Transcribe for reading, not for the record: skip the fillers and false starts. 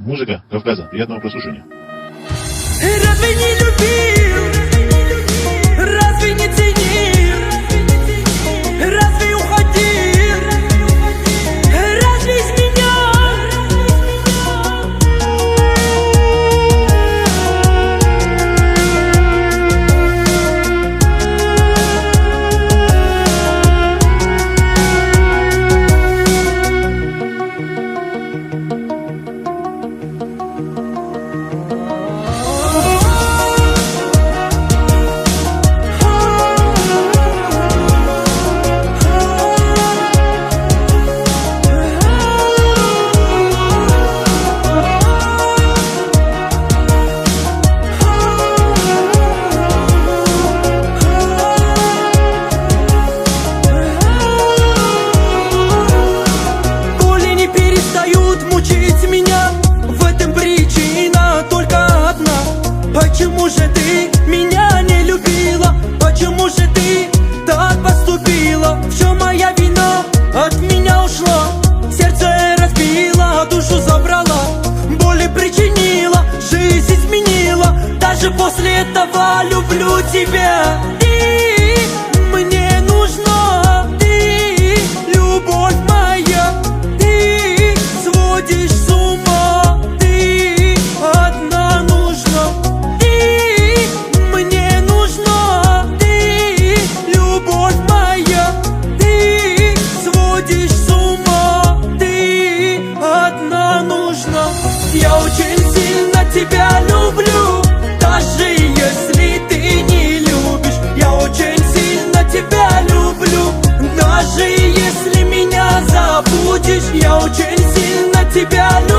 Музыка Кавказа. Приятного прослушивания. Разве не любил? Разве не ценил? Разве уходил? Разве изменял? Почему же ты меня не любила? Почему же ты так поступила? В чем моя вина? От меня ушла, сердце разбила, душу забрала, боли причинила, жизнь изменила. Даже после этого люблю тебя. Ты мне нужна, ты любовь моя, ты сводишь с ума, ты одна нужна. Я очень сильно тебя люблю, даже если ты не любишь. Я очень сильно тебя люблю, даже если меня забудешь. Я очень сильно тебя люблю.